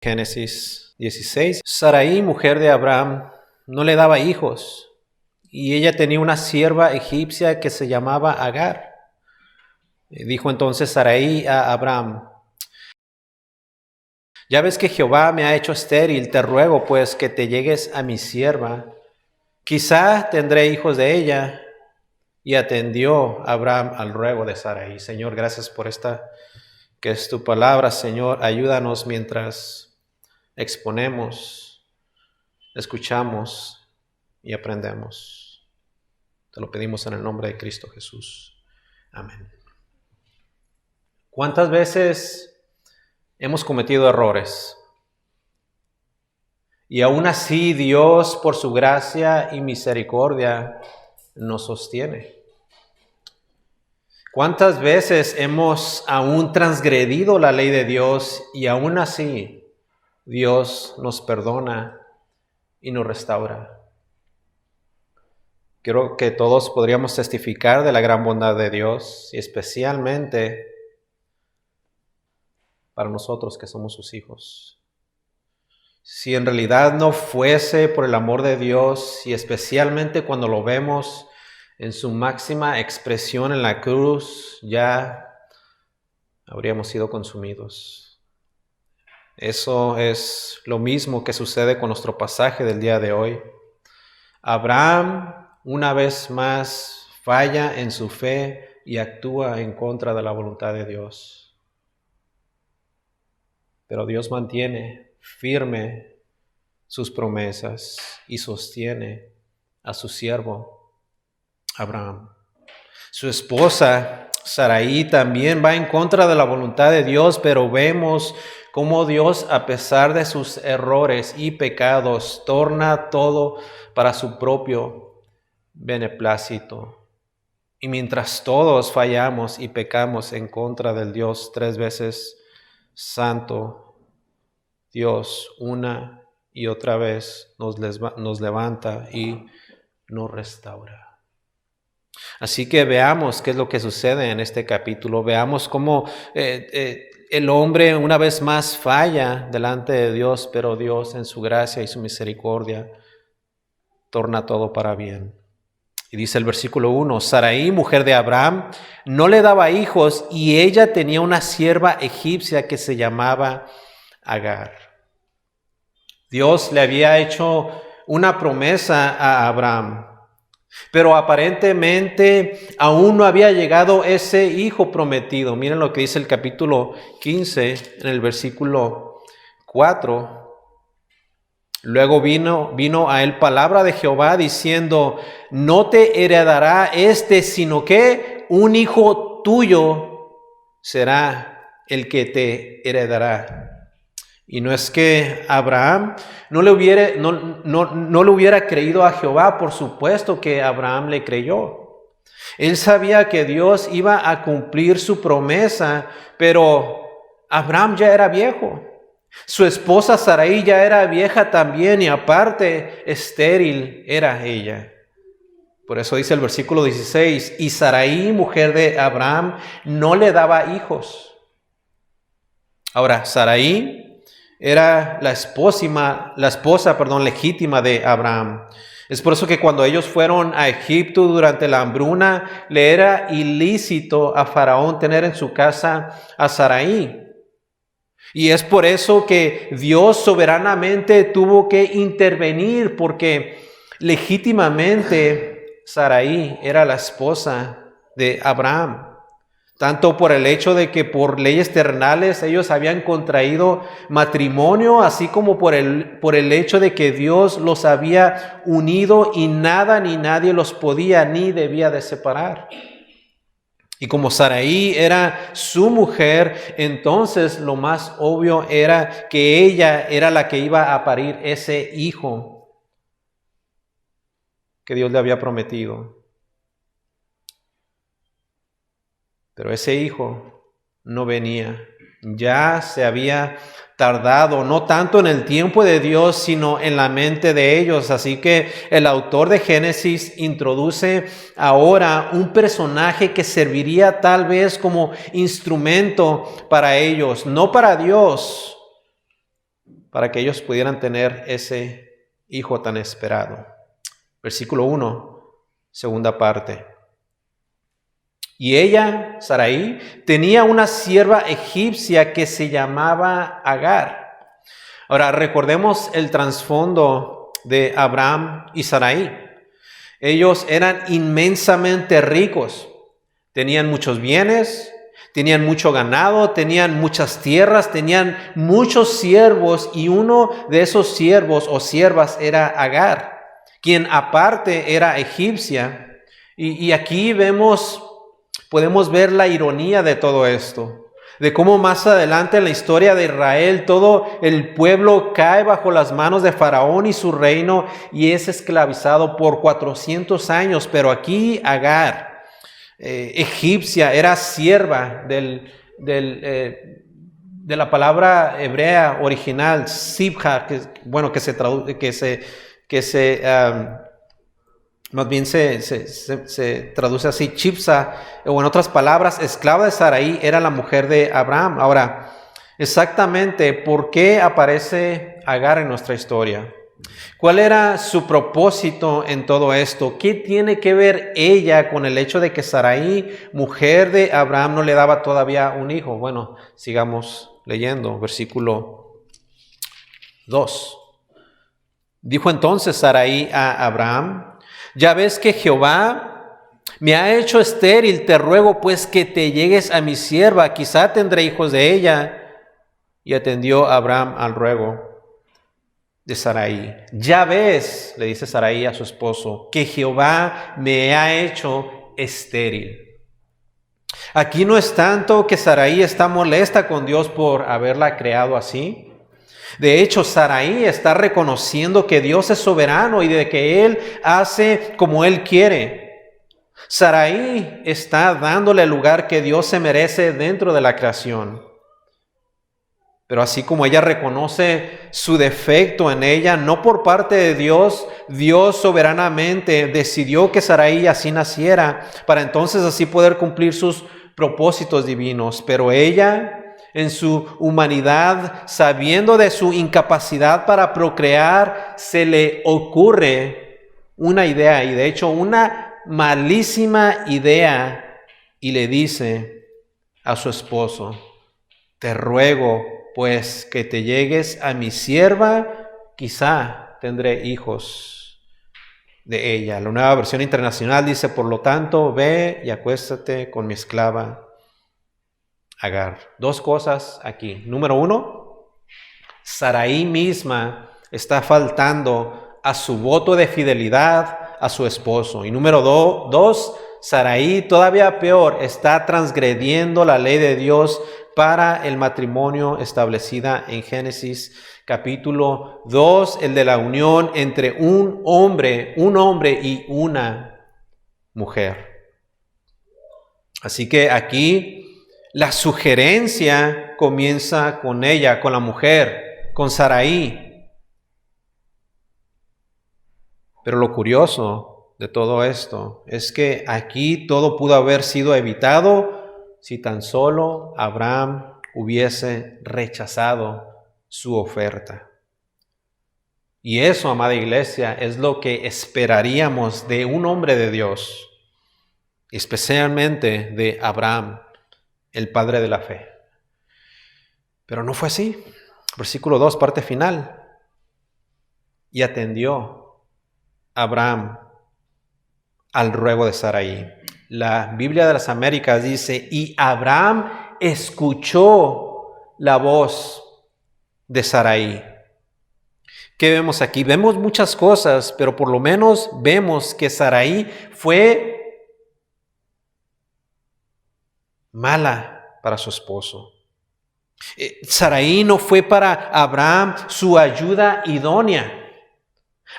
Génesis 16. Sarai, mujer de Abraham, no le daba hijos, y ella tenía una sierva egipcia que se llamaba Agar. Dijo entonces Sarai a Abraham: ya ves que Jehová me ha hecho estéril, te ruego pues que te llegues a mi sierva, quizá tendré hijos de ella. Y atendió Abraham al ruego de Sarai. Señor, gracias por esta que es tu palabra. Señor, ayúdanos mientras exponemos, escuchamos y aprendemos. Te lo pedimos en el nombre de Cristo Jesús. Amén. ¿Cuántas veces hemos cometido errores? Y aún así Dios, por su gracia y misericordia, nos sostiene. ¿Cuántas veces hemos aún transgredido la ley de Dios y aún así Dios nos perdona y nos restaura? Creo que todos podríamos testificar de la gran bondad de Dios, y especialmente para nosotros que somos sus hijos. Si en realidad no fuese por el amor de Dios, y especialmente cuando lo vemos en su máxima expresión en la cruz, ya habríamos sido consumidos. Eso es lo mismo que sucede con nuestro pasaje del día de hoy. Abraham, una vez más, falla en su fe y actúa en contra de la voluntad de Dios. Pero Dios mantiene firme sus promesas y sostiene a su siervo Abraham. Su esposa Sarai también va en contra de la voluntad de Dios, pero vemos cómo Dios, a pesar de sus errores y pecados, torna todo para su propio beneplácito. Y mientras todos fallamos y pecamos en contra del Dios 3 veces santo, Dios una y otra vez nos levanta y nos restaura. Así que veamos qué es lo que sucede en este capítulo. Veamos cómo el hombre una vez más falla delante de Dios, pero Dios en su gracia y su misericordia torna todo para bien. Y dice el versículo 1, Sarai, mujer de Abraham, no le daba hijos, y ella tenía una sierva egipcia que se llamaba Agar. Dios le había hecho una promesa a Abraham, pero aparentemente aún no había llegado ese hijo prometido. Miren lo que dice el capítulo 15 en el versículo 4. Luego vino a él palabra de Jehová diciendo: no te heredará sino que un hijo tuyo será el que te heredará. Y no es que Abraham no le hubiera creído a Jehová. Por supuesto que Abraham le creyó. Él sabía que Dios iba a cumplir su promesa, pero Abraham ya era viejo. Su esposa Sarai ya era vieja también, y aparte estéril era ella. Por eso dice el versículo 16, y Sarai, mujer de Abraham, no le daba hijos. Ahora, Sarai era la esposa legítima de Abraham. Es por eso que cuando ellos fueron a Egipto durante la hambruna, le era ilícito a Faraón tener en su casa a Sarai. Y es por eso que Dios soberanamente tuvo que intervenir, porque legítimamente Sarai era la esposa de Abraham. Tanto por el hecho de que por leyes terrenales ellos habían contraído matrimonio, así como por el hecho de que Dios los había unido y nada ni nadie los podía ni debía de separar. Y como Sarai era su mujer, entonces lo más obvio era que ella era la que iba a parir ese hijo que Dios le había prometido. Pero ese hijo no venía. Ya se había tardado, no tanto en el tiempo de Dios, sino en la mente de ellos. Así que el autor de Génesis introduce ahora un personaje que serviría tal vez como instrumento para ellos, no para Dios, para que ellos pudieran tener ese hijo tan esperado. Versículo 1, segunda parte. Y ella, Sarai, tenía una sierva egipcia que se llamaba Agar. Ahora, recordemos el trasfondo de Abraham y Sarai. Ellos eran inmensamente ricos. Tenían muchos bienes, tenían mucho ganado, tenían muchas tierras, tenían muchos siervos, y uno de esos siervos o siervas era Agar, quien aparte era egipcia. Y aquí podemos ver la ironía de todo esto, de cómo más adelante en la historia de Israel todo el pueblo cae bajo las manos de Faraón y su reino y es esclavizado por 400 años. Pero aquí Agar, egipcia, era sierva de la palabra hebrea original, sibha, más bien se traduce así, chipsa, o en otras palabras, esclava de Sarai, era la mujer de Abraham. Ahora, exactamente, ¿por qué aparece Agar en nuestra historia? ¿Cuál era su propósito en todo esto? ¿Qué tiene que ver ella con el hecho de que Sarai, mujer de Abraham, no le daba todavía un hijo? Bueno, sigamos leyendo, versículo 2. Dijo entonces Sarai a Abraham: ya ves que Jehová me ha hecho estéril, te ruego pues que te llegues a mi sierva, quizá tendré hijos de ella. Y atendió Abraham al ruego de Sarai. Ya ves, le dice Sarai a su esposo, que Jehová me ha hecho estéril. Aquí no es tanto que Sarai está molesta con Dios por haberla creado así. De hecho, Sarai está reconociendo que Dios es soberano y de que Él hace como Él quiere. Sarai está dándole el lugar que Dios se merece dentro de la creación. Pero así como ella reconoce su defecto en ella, no por parte de Dios, Dios soberanamente decidió que Sarai así naciera, para entonces así poder cumplir sus propósitos divinos. Pero ella, en su humanidad, sabiendo de su incapacidad para procrear, se le ocurre una idea, y de hecho una malísima idea, y le dice a su esposo: te ruego pues que te llegues a mi sierva, quizá tendré hijos de ella. La Nueva Versión Internacional dice: por lo tanto, ve y acuéstate con mi esclava Agar. Dos cosas aquí. Número 1, Sarai misma está faltando a su voto de fidelidad a su esposo. Y número 2, Sarai, todavía peor, está transgrediendo la ley de Dios para el matrimonio establecida en Génesis capítulo 2, el de la unión entre un hombre y una mujer. Así que aquí la sugerencia comienza con ella, con la mujer, con Sarai. Pero lo curioso de todo esto es que aquí todo pudo haber sido evitado si tan solo Abraham hubiese rechazado su oferta. Y eso, amada iglesia, es lo que esperaríamos de un hombre de Dios, especialmente de Abraham, el padre de la fe. Pero no fue así. Versículo 2, parte final. Y atendió Abraham al ruego de Sarai. La Biblia de las Américas dice: y Abraham escuchó la voz de Sarai. ¿Qué vemos aquí? Vemos muchas cosas, pero por lo menos vemos que Sarai fue mala para su esposo. Sarai no fue para Abraham su ayuda idónea.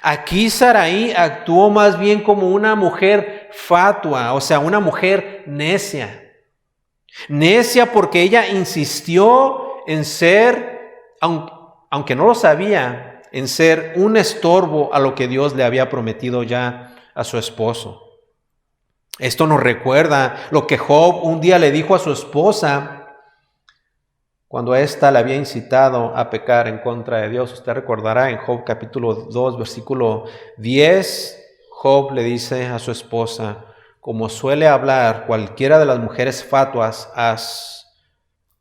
Aquí Sarai actuó más bien como una mujer fatua, o sea, una mujer necia. Necia porque ella insistió en ser, aunque no lo sabía, en ser un estorbo a lo que Dios le había prometido ya a su esposo. Esto nos recuerda lo que Job un día le dijo a su esposa cuando ésta le había incitado a pecar en contra de Dios. Usted recordará en Job capítulo 2, versículo 10, Job le dice a su esposa: como suele hablar cualquiera de las mujeres fatuas, has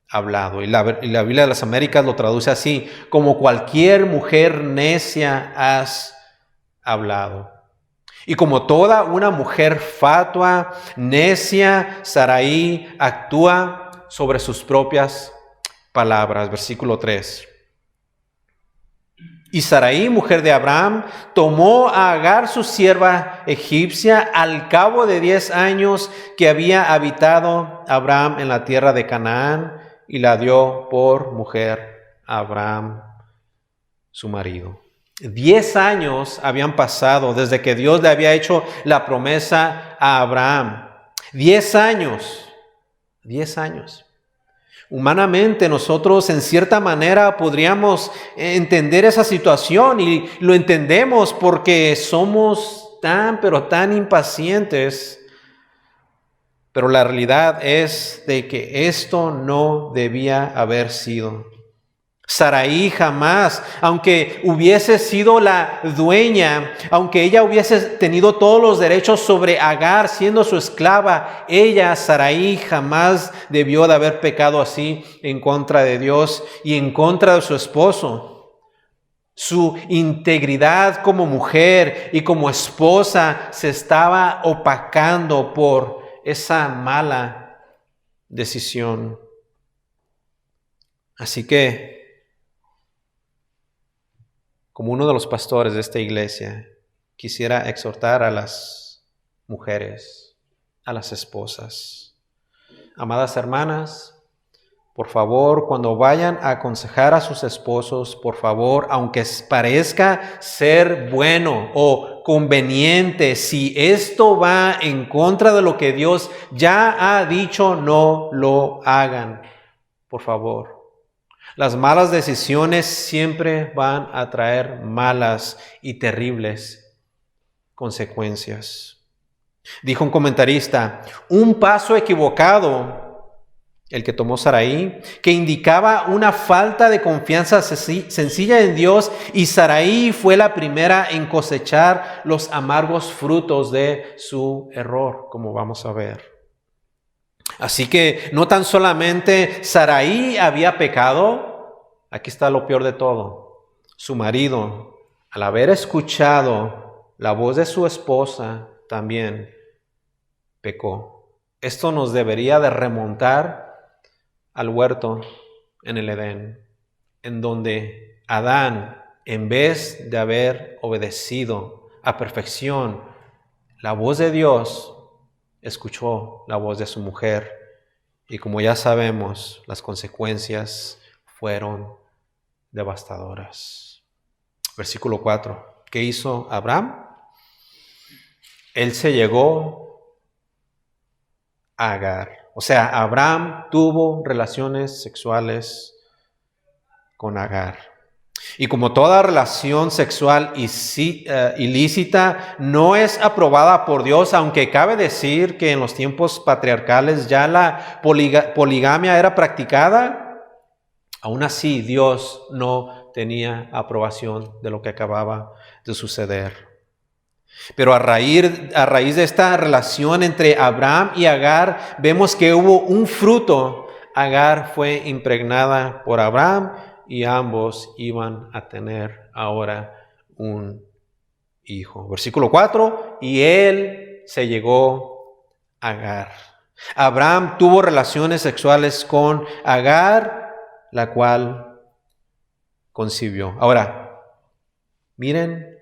hablado. Y la Biblia de las Américas lo traduce así: como cualquier mujer necia has hablado. Y como toda una mujer fatua, necia, Sarai actúa sobre sus propias palabras. Versículo 3. Y Sarai, mujer de Abraham, tomó a Agar, su sierva egipcia, al cabo de 10 años que había habitado Abraham en la tierra de Canaán, y la dio por mujer a Abraham, su marido. 10 años habían pasado desde que Dios le había hecho la promesa a Abraham. 10 años. 10 años. Humanamente nosotros en cierta manera podríamos entender esa situación, y lo entendemos porque somos pero tan impacientes. Pero la realidad es de que esto no debía haber sido. Sarai jamás, aunque hubiese sido la dueña, aunque ella hubiese tenido todos los derechos sobre Agar siendo su esclava, ella, Sarai, jamás debió de haber pecado así en contra de Dios y en contra de su esposo. Su integridad como mujer y como esposa se estaba opacando por esa mala decisión. Así que, como uno de los pastores de esta iglesia, quisiera exhortar a las mujeres, a las esposas. Amadas hermanas, por favor, cuando vayan a aconsejar a sus esposos, por favor, aunque parezca ser bueno o conveniente, si esto va en contra de lo que Dios ya ha dicho, no lo hagan, por favor. Las malas decisiones siempre van a traer malas y terribles consecuencias. Dijo un comentarista: un paso equivocado, el que tomó Sarai, que indicaba una falta de confianza sencilla en Dios, y Sarai fue la primera en cosechar los amargos frutos de su error, como vamos a ver. Así que no tan solamente Sarai había pecado, aquí está lo peor de todo. Su marido, al haber escuchado la voz de su esposa, también pecó. Esto nos debería de remontar al huerto en el Edén, en donde Adán, en vez de haber obedecido a perfección la voz de Dios, escuchó la voz de su mujer, y como ya sabemos, las consecuencias fueron devastadoras. Versículo 4. ¿Qué hizo Abraham? Él se llegó a Agar. O sea, Abraham tuvo relaciones sexuales con Agar. Y como toda relación sexual ilícita no es aprobada por Dios, aunque cabe decir que en los tiempos patriarcales ya la poligamia era practicada, aún así Dios no tenía aprobación de lo que acababa de suceder. Pero a raíz de esta relación entre Abraham y Agar, vemos que hubo un fruto. Agar fue impregnada por Abraham, y ambos iban a tener ahora un hijo. Versículo 4, y él se llegó a Agar. Abraham tuvo relaciones sexuales con Agar, la cual concibió. Ahora, miren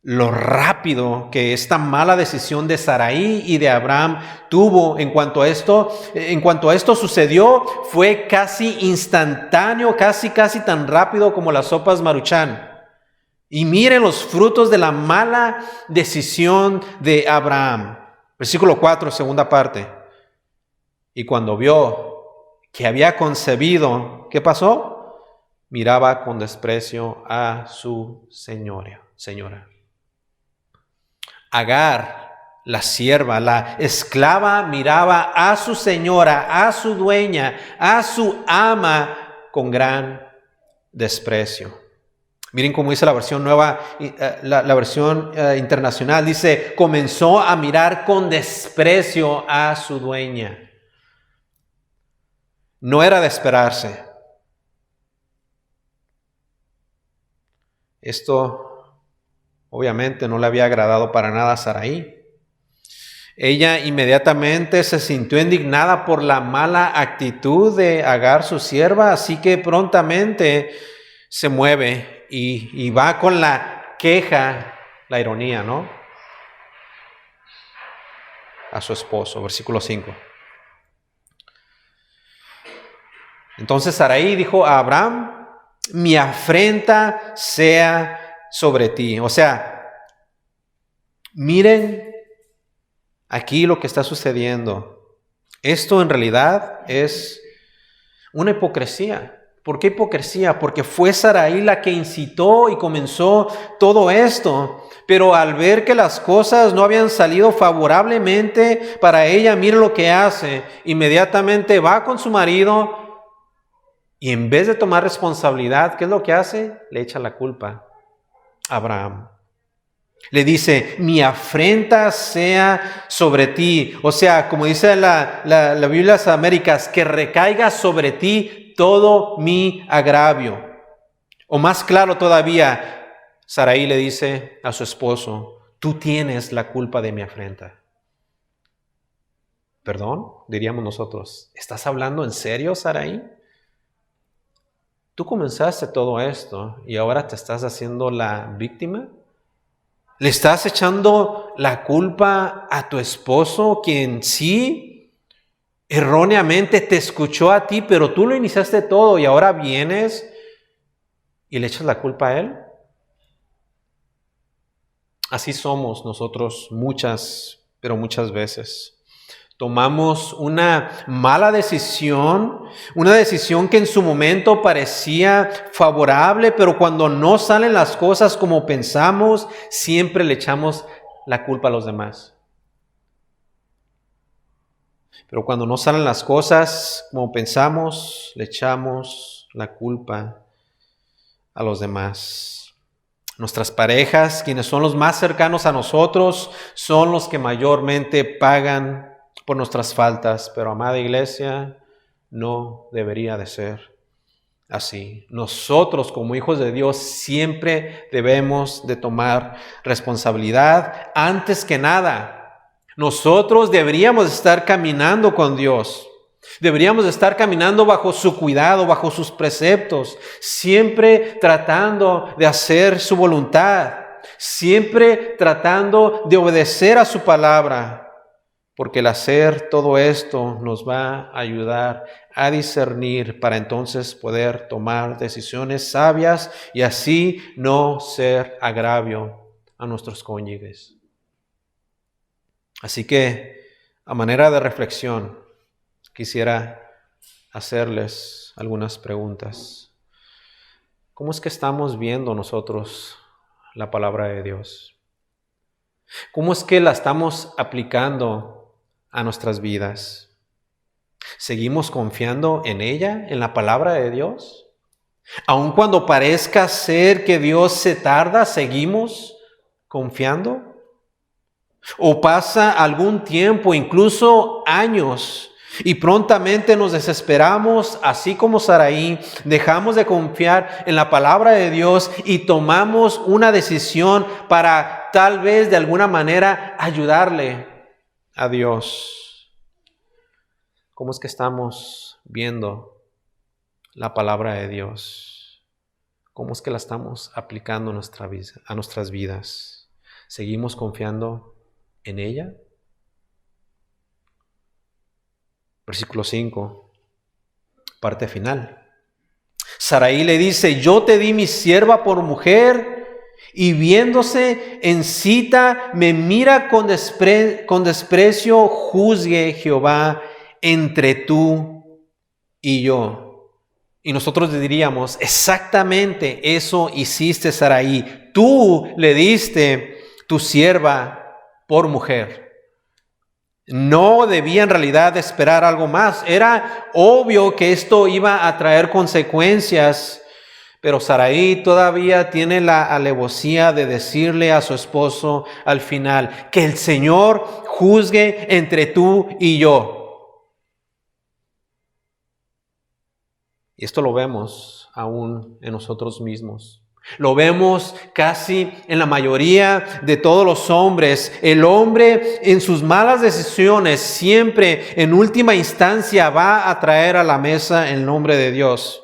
lo rápido que esta mala decisión de Sarai y de Abraham tuvo en cuanto a esto. En cuanto a esto sucedió, fue casi instantáneo, casi tan rápido como las sopas Maruchan. Y miren los frutos de la mala decisión de Abraham. Versículo 4, segunda parte. Y cuando vio que había concebido, ¿qué pasó? Miraba con desprecio a su señora. Agar, la sierva, la esclava, miraba a su señora, a su dueña, a su ama con gran desprecio. Miren cómo dice la versión nueva, la versión internacional. Dice, comenzó a mirar con desprecio a su dueña. No era de esperarse. Esto obviamente no le había agradado para nada a Sarai. Ella inmediatamente se sintió indignada por la mala actitud de Agar, su sierva, así que prontamente se mueve y va con la queja, la ironía, ¿no? A su esposo, versículo 5. Entonces Sarai dijo a Abraham, mi afrenta sea sobre ti. O sea, miren aquí lo que está sucediendo. Esto en realidad es una hipocresía. ¿Por qué hipocresía? Porque fue Sarai la que incitó y comenzó todo esto. Pero al ver que las cosas no habían salido favorablemente para ella, miren lo que hace. Inmediatamente va con su marido y en vez de tomar responsabilidad, ¿qué es lo que hace? Le echa la culpa a Abraham. Le dice, mi afrenta sea sobre ti. O sea, como dice la Biblia de las Américas, que recaiga sobre ti todo mi agravio. O más claro todavía, Sarai le dice a su esposo, tú tienes la culpa de mi afrenta. ¿Perdón? Diríamos nosotros, ¿estás hablando en serio, Sarai? Tú comenzaste todo esto y ahora te estás haciendo la víctima. ¿Le estás echando la culpa a tu esposo, quien sí erróneamente te escuchó a ti, pero tú lo iniciaste todo y ahora vienes y le echas la culpa a él? Así somos nosotros muchas, pero muchas veces. Tomamos una mala decisión, una decisión que en su momento parecía favorable, pero cuando no salen las cosas como pensamos, siempre le echamos la culpa a los demás. Pero cuando no salen las cosas como pensamos, le echamos la culpa a los demás. Nuestras parejas, quienes son los más cercanos a nosotros, son los que mayormente pagan por nuestras faltas, pero amada iglesia, no debería de ser así. Nosotros como hijos de Dios siempre debemos de tomar responsabilidad. Antes que nada, nosotros deberíamos estar caminando con Dios. Deberíamos estar caminando bajo su cuidado, bajo sus preceptos, siempre tratando de hacer su voluntad, siempre tratando de obedecer a su palabra. Porque el hacer todo esto nos va a ayudar a discernir para entonces poder tomar decisiones sabias y así no ser agravio a nuestros cónyuges. Así que, a manera de reflexión, quisiera hacerles algunas preguntas. ¿Cómo es que estamos viendo nosotros la palabra de Dios? ¿Cómo es que la estamos aplicando a nuestras vidas? ¿Seguimos confiando en ella, en la palabra de Dios? Aun cuando parezca ser que Dios se tarda, ¿seguimos confiando? ¿O pasa algún tiempo, incluso años, y prontamente nos desesperamos, así como Sarai, dejamos de confiar en la palabra de Dios y tomamos una decisión para tal vez de alguna manera ayudarle a Dios? ¿Cómo es que estamos viendo la palabra de Dios? ¿Cómo es que la estamos aplicando a nuestras vidas? ¿Seguimos confiando en ella? Versículo 5, parte final. Sarai le dice, yo te di mi sierva por mujer, y viéndose en cita, me mira con desprecio, juzgue Jehová entre tú y yo. Y nosotros le diríamos, exactamente eso hiciste, Sarai. Tú le diste tu sierva por mujer. No debía en realidad esperar algo más. Era obvio que esto iba a traer consecuencias, pero Sarai todavía tiene la alevosía de decirle a su esposo al final, que el Señor juzgue entre tú y yo. Y esto lo vemos aún en nosotros mismos. Lo vemos casi en la mayoría de todos los hombres. El hombre en sus malas decisiones siempre en última instancia va a traer a la mesa el nombre de Dios.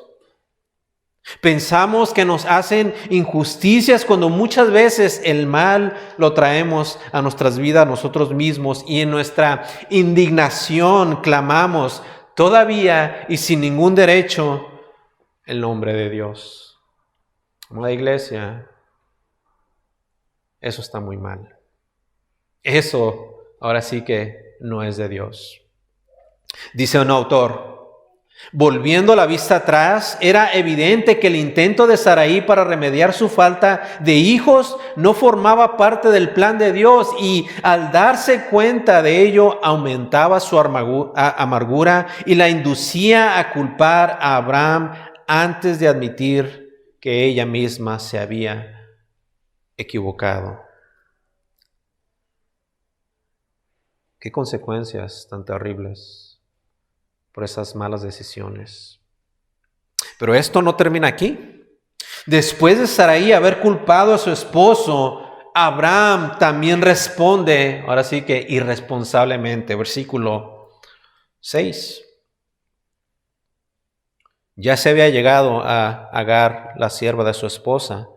Pensamos que nos hacen injusticias cuando muchas veces el mal lo traemos a nuestras vidas nosotros mismos, y en nuestra indignación clamamos todavía y sin ningún derecho el nombre de Dios. La iglesia, eso está muy mal. Eso ahora sí que no es de Dios. Dice un autor: volviendo la vista atrás, era evidente que el intento de Sarai para remediar su falta de hijos no formaba parte del plan de Dios, y al darse cuenta de ello aumentaba su amargura y la inducía a culpar a Abraham antes de admitir que ella misma se había equivocado. Qué consecuencias tan terribles por esas malas decisiones. Pero esto no termina aquí. Después de Sarai haber culpado a su esposo, Abraham también responde, ahora sí que irresponsablemente. Versículo 6. Ya se había llegado a Agar, la sierva de su esposa.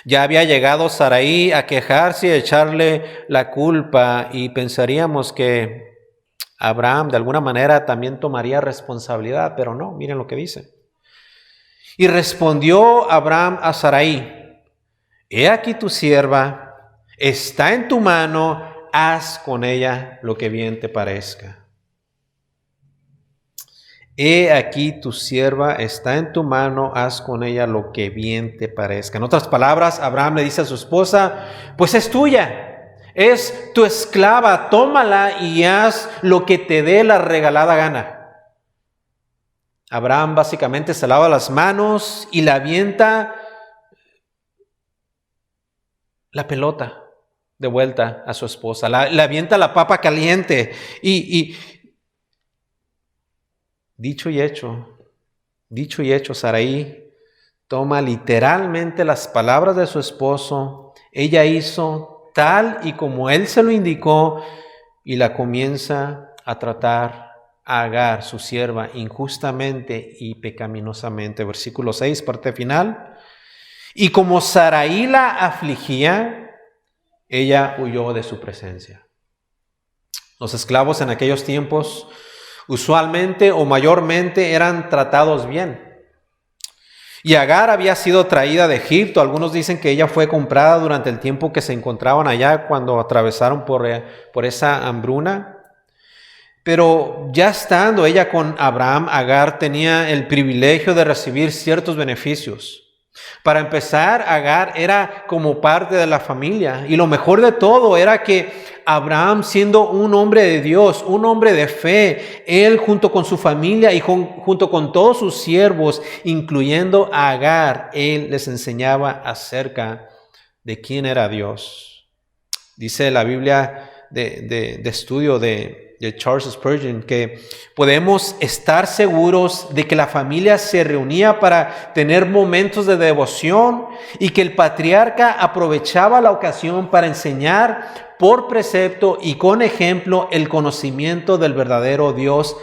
Ya había llegado Sarai a quejarse y a echarle la culpa, y pensaríamos que Abraham de alguna manera también tomaría responsabilidad, pero no, miren lo que dice. Y respondió Abraham a Sarai: he aquí tu sierva, está en tu mano, haz con ella lo que bien te parezca. He aquí tu sierva está en tu mano, haz con ella lo que bien te parezca. En otras palabras, Abraham le dice a su esposa: pues es tuya, es tu esclava, tómala y haz lo que te dé la regalada gana. Abraham básicamente se lava las manos y le avienta la pelota de vuelta a su esposa, le avienta la papa caliente y dicho y hecho, Sarai toma literalmente las palabras de su esposo. Ella hizo tal y como él se lo indicó, y la comienza a tratar a Agar, su sierva, injustamente y pecaminosamente. Versículo 6, parte final. Y como Sarai la afligía, ella huyó de su presencia. Los esclavos en aquellos tiempos usualmente o mayormente eran tratados bien. Y Agar había sido traída de Egipto. Algunos dicen que ella fue comprada durante el tiempo que se encontraban allá, cuando atravesaron por esa hambruna. Pero ya estando ella con Abraham, Agar tenía el privilegio de recibir ciertos beneficios. Para empezar, Agar era como parte de la familia, y lo mejor de todo era que Abraham, siendo un hombre de Dios, un hombre de fe, él junto con su familia y junto con todos sus siervos, incluyendo a Agar, él les enseñaba acerca de quién era Dios. Dice la Biblia de estudio de Charles Spurgeon que podemos estar seguros de que la familia se reunía para tener momentos de devoción, y que el patriarca aprovechaba la ocasión para enseñar por precepto y con ejemplo el conocimiento del verdadero Dios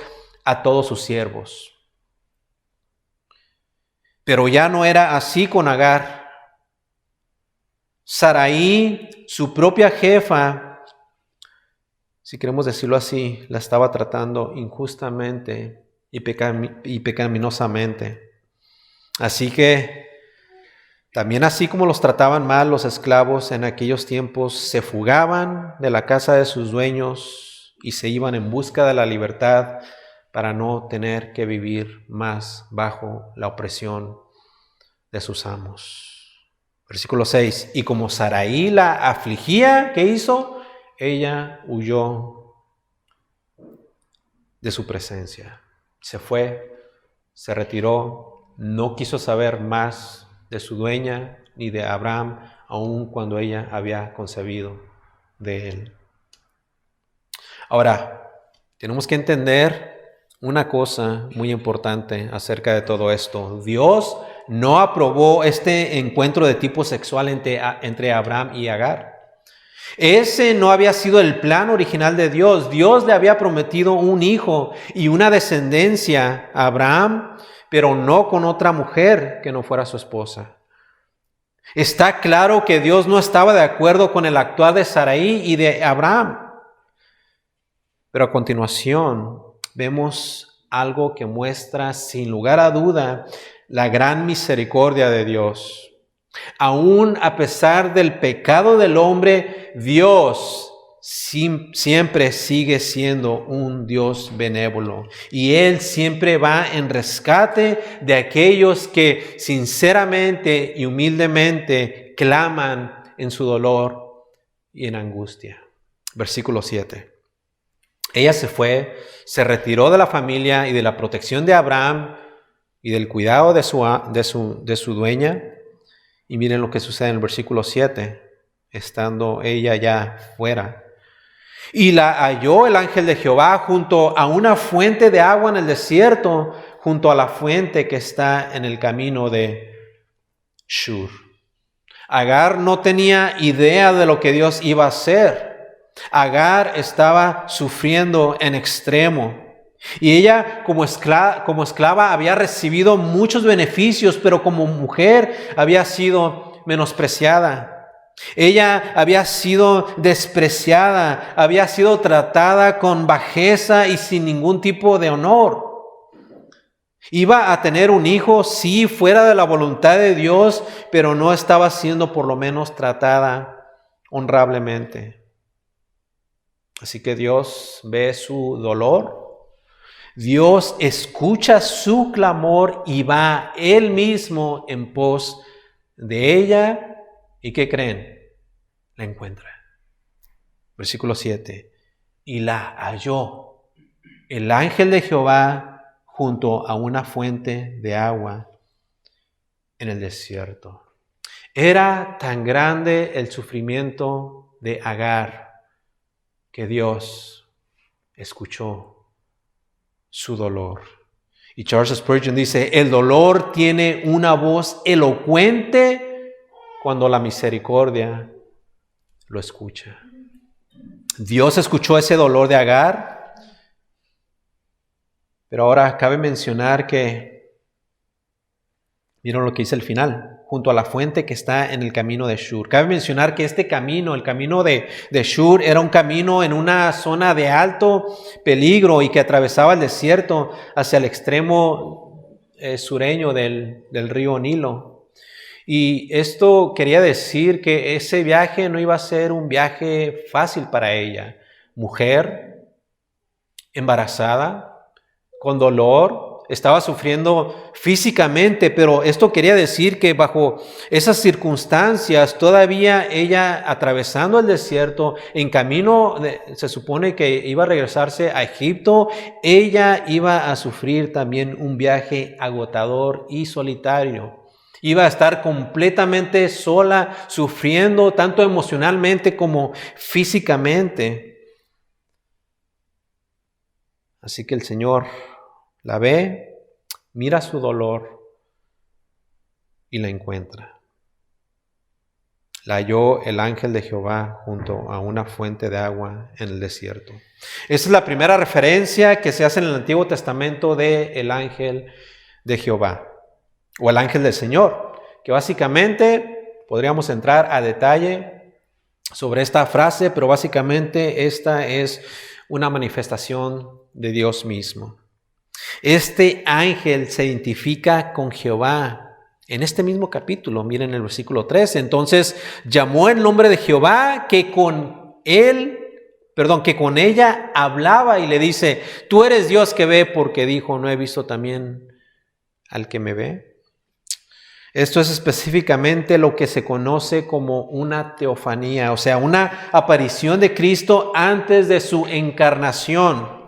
a todos sus siervos. Pero ya no era así con Agar. Sarai, su propia jefa, si queremos decirlo así, la estaba tratando injustamente y pecaminosamente. Así que también, así como los trataban mal los esclavos en aquellos tiempos, se fugaban de la casa de sus dueños y se iban en busca de la libertad para no tener que vivir más bajo la opresión de sus amos. Versículo 6. Y como Sarai la afligía, ¿qué hizo? Ella huyó de su presencia. Se fue, se retiró, no quiso saber más de su dueña ni de Abraham, aun cuando ella había concebido de él. Ahora, tenemos que entender una cosa muy importante acerca de todo esto. Dios no aprobó este encuentro de tipo sexual entre Abraham y Agar. Ese no había sido el plan original de Dios. Dios le había prometido un hijo y una descendencia a Abraham, pero no con otra mujer que no fuera su esposa. Está claro que Dios no estaba de acuerdo con el actuar de Sarai y de Abraham. Pero a continuación vemos algo que muestra sin lugar a duda la gran misericordia de Dios. Aún a pesar del pecado del hombre, Dios siempre sigue siendo un Dios benévolo. Y Él siempre va en rescate de aquellos que sinceramente y humildemente claman en su dolor y en angustia. Versículo 7. Ella se fue, se retiró de la familia y de la protección de Abraham y del cuidado de su dueña. Y miren lo que sucede en el versículo 7, estando ella ya fuera. Y la halló el ángel de Jehová junto a una fuente de agua en el desierto, junto a la fuente que está en el camino de Shur. Agar no tenía idea de lo que Dios iba a hacer. Agar estaba sufriendo en extremo. Y ella como esclava había recibido muchos beneficios, pero como mujer había sido menospreciada. Ella había sido despreciada, había sido tratada con bajeza y sin ningún tipo de honor. Iba a tener un hijo, sí, fuera de la voluntad de Dios, pero no estaba siendo por lo menos tratada honrablemente. Así que Dios ve su dolor, Dios escucha su clamor y va Él mismo en pos de ella. ¿Y qué creen? La encuentra. Versículo 7. Y la halló el ángel de Jehová junto a una fuente de agua en el desierto. Era tan grande el sufrimiento de Agar que Dios escuchó su dolor. Y Charles Spurgeon dice, el dolor tiene una voz elocuente cuando la misericordia lo escucha. Dios escuchó ese dolor de Agar, pero ahora cabe mencionar que, miren lo que dice el final, junto a la fuente que está en el camino de Shur. Cabe mencionar que este camino, el camino de Shur, era un camino en una zona de alto peligro y que atravesaba el desierto hacia el extremo sureño del río Nilo. Y esto quería decir que ese viaje no iba a ser un viaje fácil para ella. Mujer, embarazada, con dolor, estaba sufriendo físicamente, pero esto quería decir que bajo esas circunstancias, todavía ella atravesando el desierto, en camino, se supone que iba a regresarse a Egipto, ella iba a sufrir también un viaje agotador y solitario. Iba a estar completamente sola, sufriendo tanto emocionalmente como físicamente. Así que el Señor la ve, mira su dolor y la encuentra. La halló el ángel de Jehová junto a una fuente de agua en el desierto. Esa es la primera referencia que se hace en el Antiguo Testamento del ángel de Jehová o el ángel del Señor, que básicamente podríamos entrar a detalle sobre esta frase, pero básicamente esta es una manifestación de Dios mismo. Este ángel se identifica con Jehová en este mismo capítulo. Miren el versículo 13. Entonces llamó el nombre de Jehová que con ella hablaba y le dice, tú eres Dios que ve, porque dijo, ¿no he visto también al que me ve? Esto es específicamente lo que se conoce como una teofanía, o sea, una aparición de Cristo antes de su encarnación.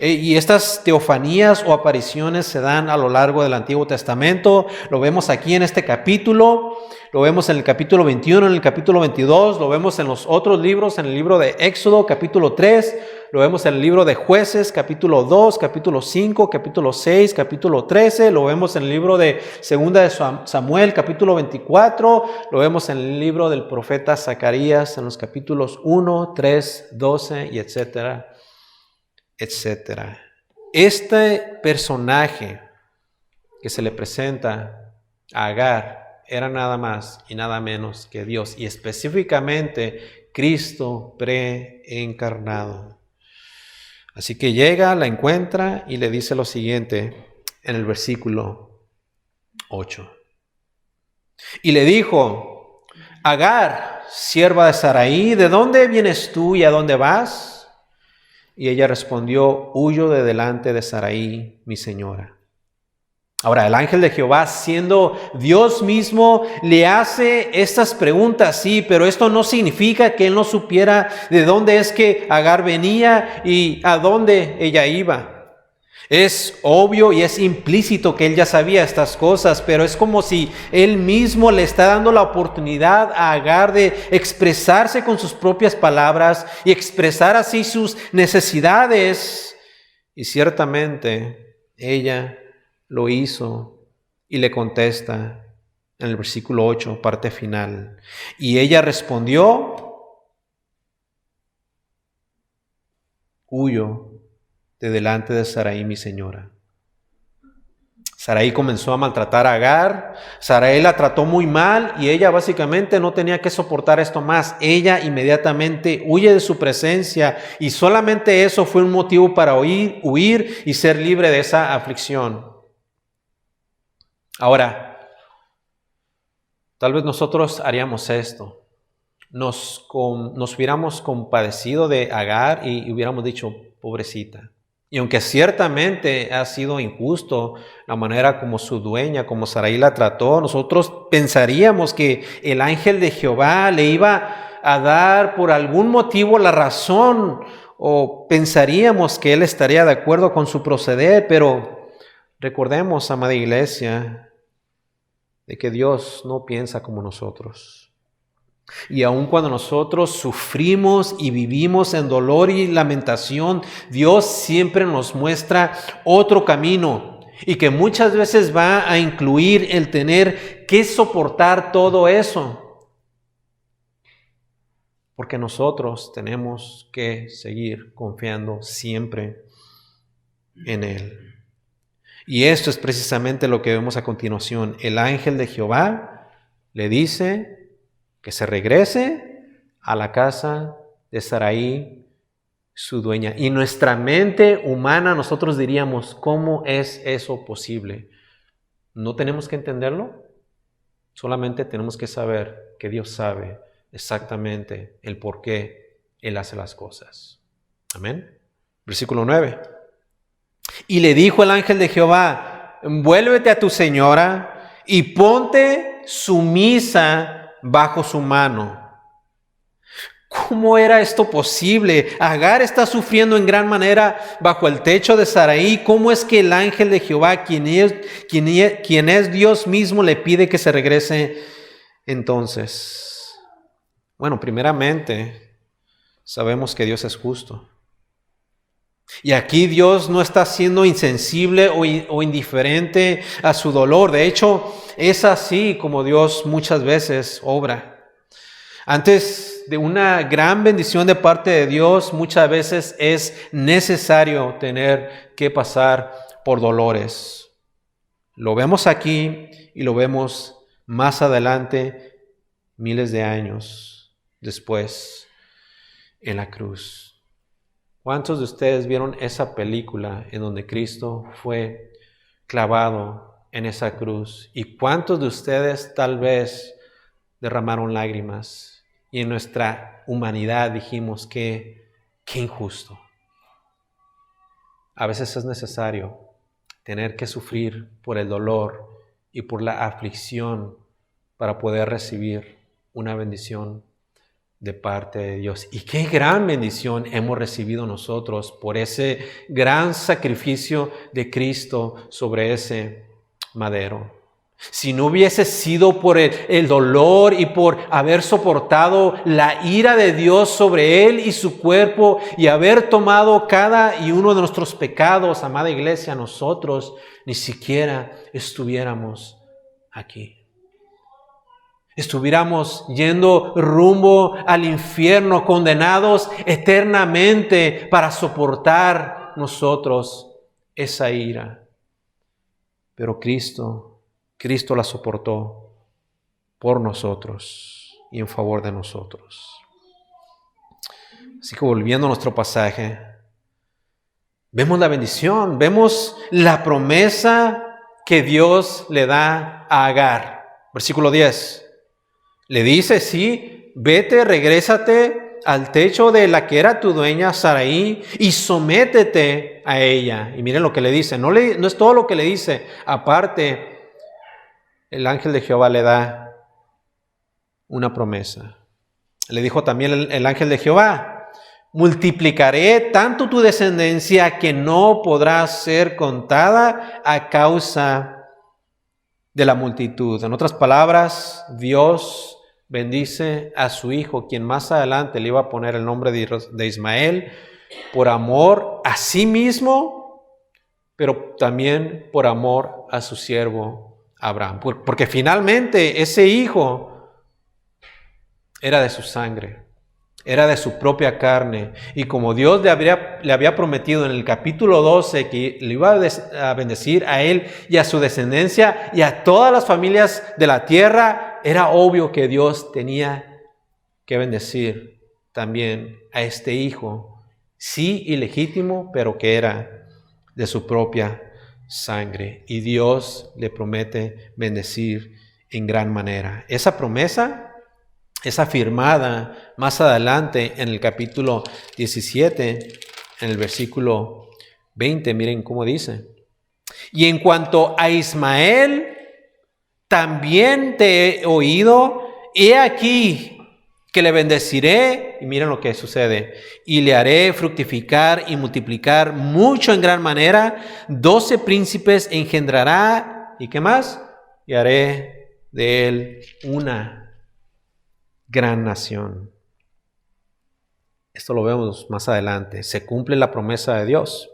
Y estas teofanías o apariciones se dan a lo largo del Antiguo Testamento. Lo vemos aquí en este capítulo, lo vemos en el capítulo 21, en el capítulo 22, lo vemos en los otros libros, en el libro de Éxodo, capítulo 3, lo vemos en el libro de Jueces, capítulo 2, capítulo 5, capítulo 6, capítulo 13, lo vemos en el libro de Segunda de Samuel, capítulo 24, lo vemos en el libro del profeta Zacarías, en los capítulos 1, 3, 12 y etcétera, etcétera. Este personaje que se le presenta a Agar era nada más y nada menos que Dios, y específicamente Cristo preencarnado. Así que llega, la encuentra y le dice lo siguiente en el versículo 8. Y le dijo: Agar, sierva de Sarai, ¿de dónde vienes tú y a dónde vas? Y ella respondió: huyo de delante de Sarai, mi señora. Ahora, el ángel de Jehová, siendo Dios mismo, le hace estas preguntas, sí, pero esto no significa que él no supiera de dónde es que Agar venía y a dónde ella iba. Es obvio y es implícito que él ya sabía estas cosas, pero es como si él mismo le está dando la oportunidad a Agar de expresarse con sus propias palabras y expresar así sus necesidades. Y ciertamente ella lo hizo y le contesta en el versículo 8, parte final. Y ella respondió: huyo de delante de Sarai, mi señora. Sarai comenzó a maltratar a Agar. Sarai la trató muy mal y ella básicamente no tenía que soportar esto más. Ella inmediatamente huye de su presencia y solamente eso fue un motivo para huir y ser libre de esa aflicción. Ahora, tal vez nosotros haríamos esto. Nos hubiéramos compadecido de Agar y hubiéramos dicho: pobrecita. Y aunque ciertamente ha sido injusto la manera como su dueña, como Sarai la trató, nosotros pensaríamos que el ángel de Jehová le iba a dar por algún motivo la razón, o pensaríamos que él estaría de acuerdo con su proceder, pero recordemos, amada iglesia, de que Dios no piensa como nosotros. Y aun cuando nosotros sufrimos y vivimos en dolor y lamentación, Dios siempre nos muestra otro camino, y que muchas veces va a incluir el tener que soportar todo eso, porque nosotros tenemos que seguir confiando siempre en Él. Y esto es precisamente lo que vemos a continuación. El ángel de Jehová le dice que se regrese a la casa de Sarai, su dueña. Y nuestra mente humana, nosotros diríamos: ¿cómo es eso posible? ¿No tenemos que entenderlo? Solamente tenemos que saber que Dios sabe exactamente el por qué Él hace las cosas. Amén. Versículo 9. Y le dijo el ángel de Jehová: vuélvete a tu señora y ponte sumisa bajo su mano. ¿Cómo era esto posible? Agar está sufriendo en gran manera bajo el techo de Sarai. ¿Cómo es que el ángel de Jehová, quien es Dios mismo, le pide que se regrese entonces? Bueno, primeramente, sabemos que Dios es justo. Y aquí Dios no está siendo insensible o indiferente a su dolor. De hecho, es así como Dios muchas veces obra. Antes de una gran bendición de parte de Dios, muchas veces es necesario tener que pasar por dolores. Lo vemos aquí y lo vemos más adelante, miles de años después, en la cruz. ¿Cuántos de ustedes vieron esa película en donde Cristo fue clavado en esa cruz? ¿Y cuántos de ustedes tal vez derramaron lágrimas? Y en nuestra humanidad dijimos que qué injusto. A veces es necesario tener que sufrir por el dolor y por la aflicción para poder recibir una bendición de parte de Dios. Y qué gran bendición hemos recibido nosotros por ese gran sacrificio de Cristo sobre ese madero. Si no hubiese sido por el dolor y por haber soportado la ira de Dios sobre Él y su cuerpo y haber tomado cada y uno de nuestros pecados, amada iglesia, nosotros ni siquiera estuviéramos aquí. Estuviéramos yendo rumbo al infierno, condenados eternamente para soportar nosotros esa ira. Pero Cristo la soportó por nosotros y en favor de nosotros. Así que volviendo a nuestro pasaje, vemos la bendición, vemos la promesa que Dios le da a Agar. Versículo 10. Le dice, sí, vete, regrésate al techo de la que era tu dueña Sarai y sométete a ella. Y miren lo que le dice, no es todo lo que le dice. Aparte, el ángel de Jehová le da una promesa. Le dijo también el ángel de Jehová, multiplicaré tanto tu descendencia que no podrá ser contada a causa de la multitud. En otras palabras, Dios bendice a su hijo, quien más adelante le iba a poner el nombre de Ismael, por amor a sí mismo, pero también por amor a su siervo Abraham. Porque finalmente ese hijo era de su sangre, era de su propia carne. Y como Dios le había prometido en el capítulo 12 que le iba a bendecir a él y a su descendencia y a todas las familias de la tierra, era obvio que Dios tenía que bendecir también a este hijo, sí ilegítimo, pero que era de su propia sangre. Y Dios le promete bendecir en gran manera. Esa promesa es afirmada más adelante en el capítulo 17, en el versículo 20. Miren cómo dice. Y en cuanto a Ismael, también te he oído, he aquí que le bendeciré, y miren lo que sucede, y le haré fructificar y multiplicar mucho en gran manera, 12 príncipes engendrará, ¿y qué más? Y haré de él una gran nación. Esto lo vemos más adelante. Se cumple la promesa de Dios.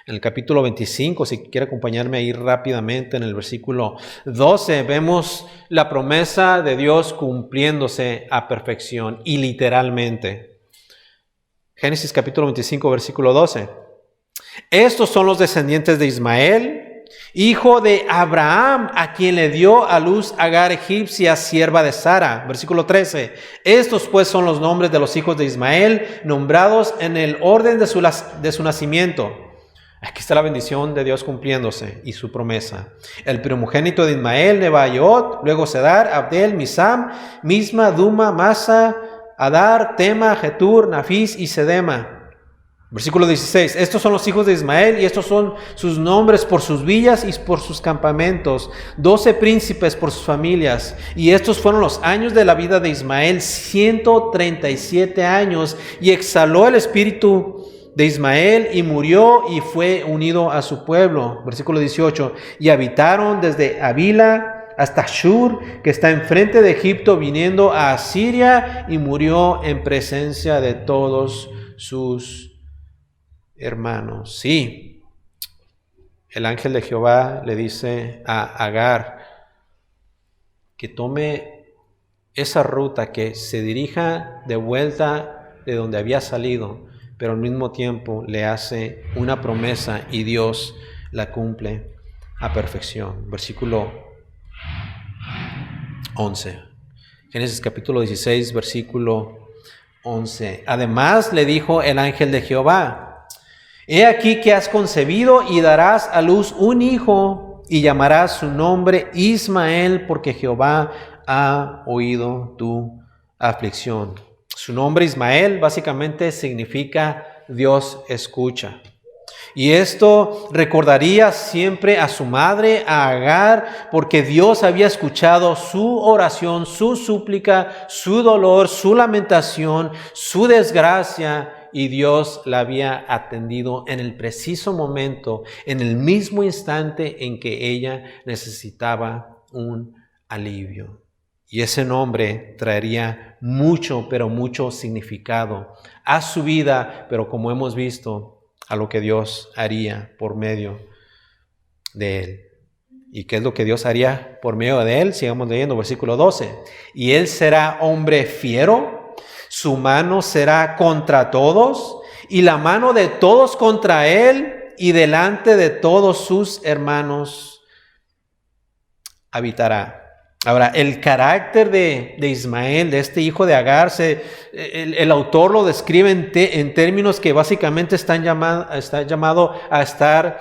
En el capítulo 25, si quiere acompañarme ahí rápidamente, en el versículo 12, vemos la promesa de Dios cumpliéndose a perfección y literalmente. Génesis capítulo 25, versículo 12. Estos son los descendientes de Ismael, hijo de Abraham, a quien le dio a luz Agar egipcia, sierva de Sara. Versículo 13. Estos pues son los nombres de los hijos de Ismael, nombrados en el orden de su nacimiento. Aquí está la bendición de Dios cumpliéndose y su promesa. El primogénito de Ismael, Nebaiot, luego Sedar, Abdel, Misam, Misma, Duma, Masa, Adar, Tema, Jetur, Nafis y Sedema. Versículo 16. Estos son los hijos de Ismael y estos son sus nombres por sus villas y por sus campamentos. 12 príncipes por sus familias. Y estos fueron los años de la vida de Ismael, 137 años. Y exhaló el espíritu de Ismael y murió y fue unido a su pueblo. Versículo 18. Y habitaron desde Avila hasta Shur, que está enfrente de Egipto, viniendo a Asiria, y murió en presencia de todos sus hermanos. Sí, el ángel de Jehová le dice a Agar que tome esa ruta, que se dirija de vuelta de donde había salido, pero al mismo tiempo le hace una promesa y Dios la cumple a perfección. Versículo 11. Génesis capítulo 16, versículo 11. Además le dijo el ángel de Jehová: he aquí que has concebido y darás a luz un hijo y llamarás su nombre Ismael, porque Jehová ha oído tu aflicción. Su nombre Ismael básicamente significa Dios escucha. Y esto recordaría siempre a su madre, a Agar, porque Dios había escuchado su oración, su súplica, su dolor, su lamentación, su desgracia, y Dios la había atendido en el preciso momento, en el mismo instante en que ella necesitaba un alivio. Y ese nombre traería mucho, pero mucho significado a su vida, pero como hemos visto, a lo que Dios haría por medio de él. ¿Y qué es lo que Dios haría por medio de él? Sigamos leyendo, versículo 12. Y él será hombre fiero, su mano será contra todos, y la mano de todos contra él, y delante de todos sus hermanos habitará. Ahora, el carácter de Ismael, de este hijo de Agar, el autor lo describe en términos que básicamente está llamado a estar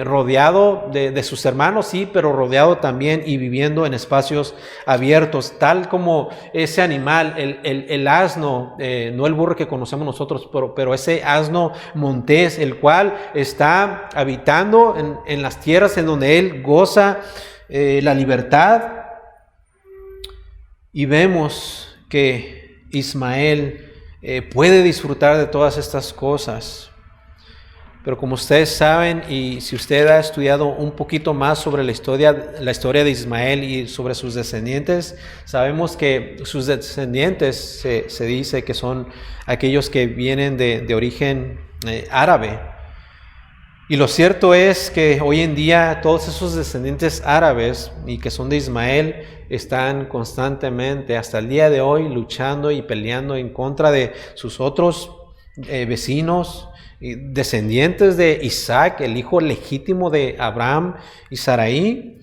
rodeado de sus hermanos, sí, pero rodeado también y viviendo en espacios abiertos, tal como ese animal, el asno, no el burro que conocemos nosotros, pero ese asno montés, el cual está habitando en las tierras en donde él goza la libertad. Y vemos que Ismael puede disfrutar de todas estas cosas. Pero como ustedes saben, y si usted ha estudiado un poquito más sobre la historia de Ismael y sobre sus descendientes, sabemos que sus descendientes se dice que son aquellos que vienen de origen árabe. Y lo cierto es que hoy en día todos esos descendientes árabes y que son de Ismael están constantemente hasta el día de hoy luchando y peleando en contra de sus otros vecinos, descendientes de Isaac, el hijo legítimo de Abraham y Sarai.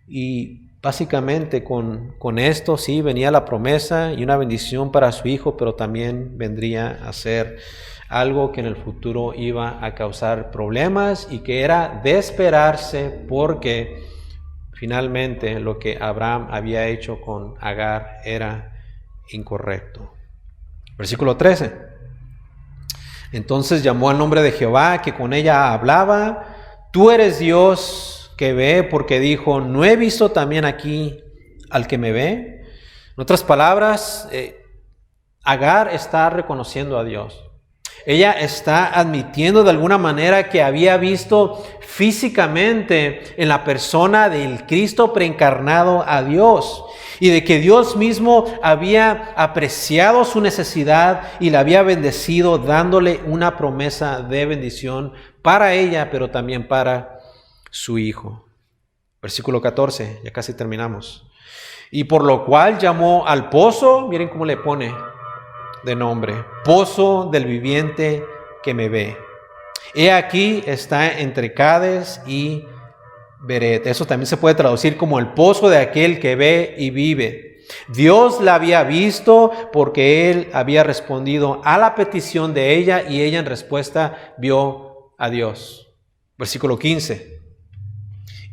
Y básicamente con esto sí venía la promesa y una bendición para su hijo, pero también vendría a ser algo que en el futuro iba a causar problemas y que era de esperarse, porque finalmente lo que Abraham había hecho con Agar era incorrecto. Versículo 13. Entonces llamó al nombre de Jehová, que con ella hablaba: tú eres Dios que ve, porque dijo: no he visto también aquí al que me ve. En otras palabras, Agar está reconociendo a Dios. Ella está admitiendo de alguna manera que había visto físicamente en la persona del Cristo preencarnado a Dios, y de que Dios mismo había apreciado su necesidad y la había bendecido, dándole una promesa de bendición para ella, pero también para su hijo. Versículo 14, ya casi terminamos. Y por lo cual llamó al pozo, miren cómo le pone de nombre: pozo del viviente que me ve. He aquí está entre Cades y Beret. Eso también se puede traducir como el pozo de aquel que ve y vive. Dios la había visto porque él había respondido a la petición de ella, y ella en respuesta vio a Dios. Versículo 15.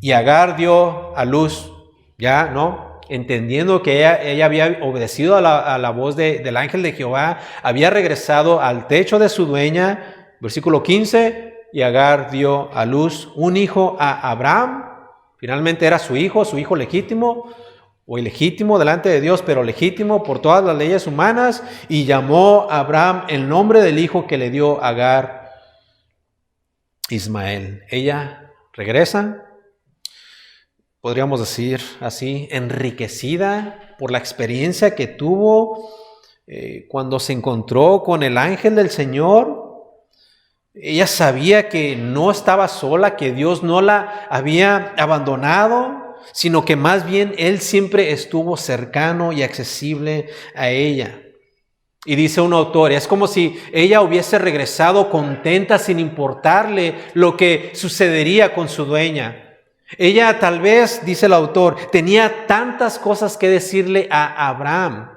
Y Agar dio a luz, ya, ¿no?, entendiendo que ella había obedecido a la voz del ángel de Jehová, había regresado al techo de su dueña. Versículo 15, y Agar dio a luz un hijo a Abraham. Finalmente era su hijo legítimo, o ilegítimo delante de Dios, pero legítimo por todas las leyes humanas, y llamó a Abraham el nombre del hijo que le dio Agar, Ismael. Ella regresa, podríamos decir así, enriquecida por la experiencia que tuvo cuando se encontró con el ángel del Señor. Ella sabía que no estaba sola, que Dios no la había abandonado, sino que más bien Él siempre estuvo cercano y accesible a ella. Y dice un autor, es como si ella hubiese regresado contenta sin importarle lo que sucedería con su dueña. Ella tal vez, dice el autor, tenía tantas cosas que decirle a Abraham.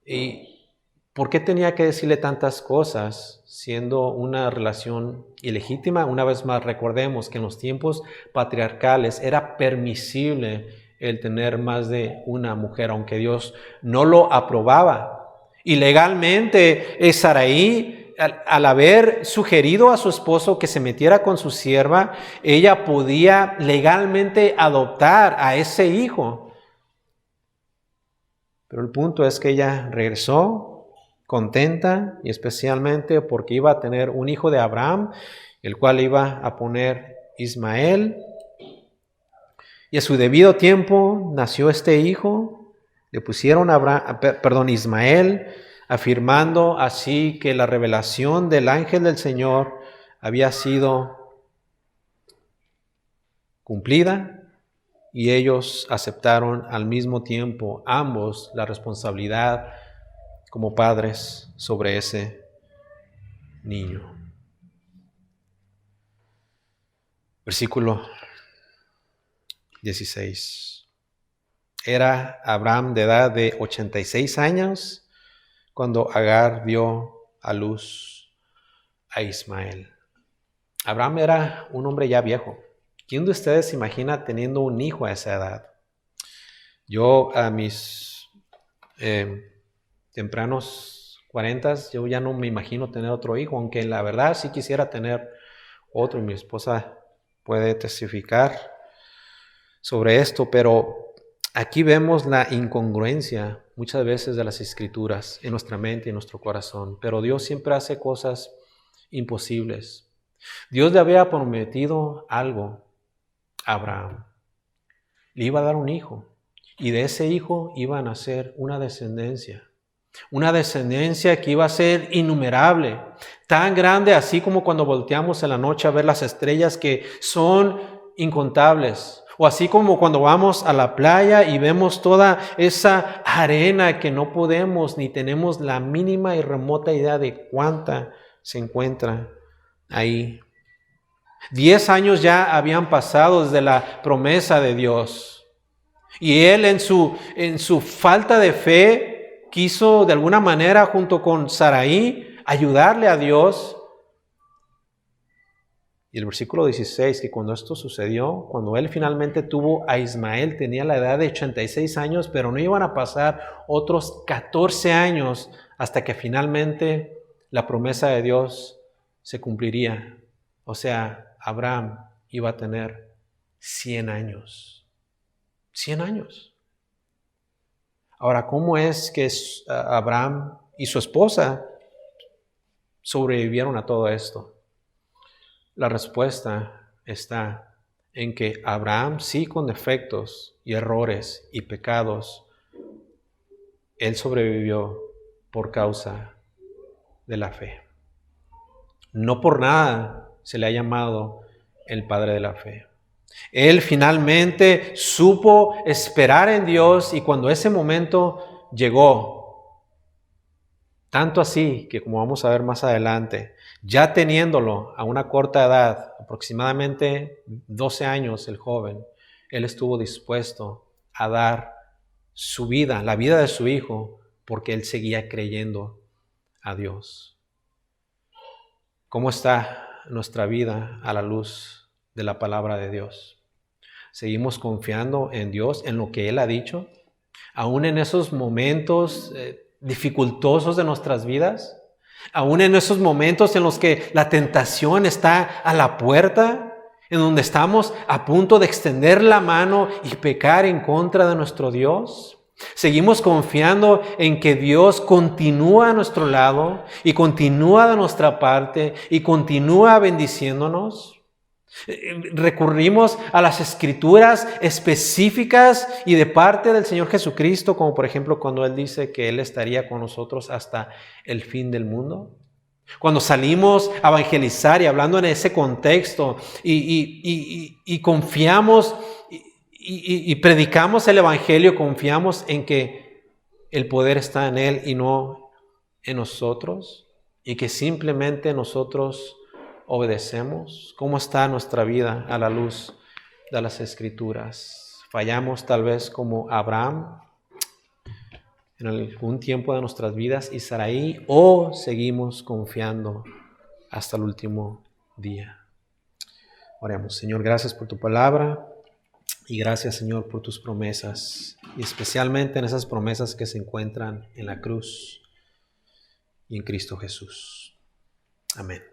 ¿Y por qué tenía que decirle tantas cosas siendo una relación ilegítima? Una vez más, recordemos que en los tiempos patriarcales era permisible el tener más de una mujer, aunque Dios no lo aprobaba. Y legalmente Sarai al haber sugerido a su esposo que se metiera con su sierva, ella podía legalmente adoptar a ese hijo. Pero el punto es que ella regresó contenta, y especialmente porque iba a tener un hijo de Abraham, el cual iba a poner Ismael. Y a su debido tiempo nació este hijo, le pusieron Ismael, afirmando así que la revelación del ángel del Señor había sido cumplida, y ellos aceptaron al mismo tiempo ambos la responsabilidad como padres sobre ese niño. Versículo 16. Era Abraham de edad de 86 años cuando Agar dio a luz a Ismael. Abraham era un hombre ya viejo. ¿Quién de ustedes se imagina teniendo un hijo a esa edad? Yo a mis tempranos 40, yo ya no me imagino tener otro hijo, aunque la verdad sí quisiera tener otro, y mi esposa puede testificar sobre esto, pero aquí vemos la incongruencia muchas veces de las Escrituras en nuestra mente y en nuestro corazón. Pero Dios siempre hace cosas imposibles. Dios le había prometido algo a Abraham. Le iba a dar un hijo, y de ese hijo iba a nacer una descendencia que iba a ser innumerable, tan grande así como cuando volteamos en la noche a ver las estrellas, que son incontables. O así como cuando vamos a la playa y vemos toda esa arena que no podemos ni tenemos la mínima y remota idea de cuánta se encuentra ahí. 10 años ya habían pasado desde la promesa de Dios. Y él en su falta de fe quiso de alguna manera, junto con Sarai, ayudarle a Dios. Y el versículo 16, que cuando esto sucedió, cuando él finalmente tuvo a Ismael, tenía la edad de 86 años, pero no iban a pasar otros 14 años hasta que finalmente la promesa de Dios se cumpliría. O sea, Abraham iba a tener 100 años. 100 años. Ahora, ¿cómo es que Abraham y su esposa sobrevivieron a todo esto? La respuesta está en que Abraham, sí, con defectos y errores y pecados, él sobrevivió por causa de la fe. No por nada se le ha llamado el padre de la fe. Él finalmente supo esperar en Dios, y cuando ese momento llegó, tanto así que, como vamos a ver más adelante, ya teniéndolo a una corta edad, aproximadamente 12 años el joven, él estuvo dispuesto a dar su vida, la vida de su hijo, porque él seguía creyendo a Dios. ¿Cómo está nuestra vida a la luz de la palabra de Dios? ¿Seguimos confiando en Dios, en lo que Él ha dicho? Aún en esos momentos dificultosos de nuestras vidas, aún en esos momentos en los que la tentación está a la puerta, en donde estamos a punto de extender la mano y pecar en contra de nuestro Dios. Seguimos confiando en que Dios continúa a nuestro lado y continúa de nuestra parte y continúa bendiciéndonos. Recurrimos a las Escrituras específicas y de parte del Señor Jesucristo, como por ejemplo cuando Él dice que Él estaría con nosotros hasta el fin del mundo. Cuando salimos a evangelizar y hablando en ese contexto y confiamos y predicamos el Evangelio, confiamos en que el poder está en Él y no en nosotros, y que simplemente nosotros obedecemos. ¿Cómo está nuestra vida a la luz de las Escrituras? ¿Fallamos tal vez como Abraham en algún tiempo de nuestras vidas y Sarai, o seguimos confiando hasta el último día? Oremos. Señor, gracias por tu palabra y gracias, Señor, por tus promesas, y especialmente en esas promesas que se encuentran en la cruz y en Cristo Jesús. Amén.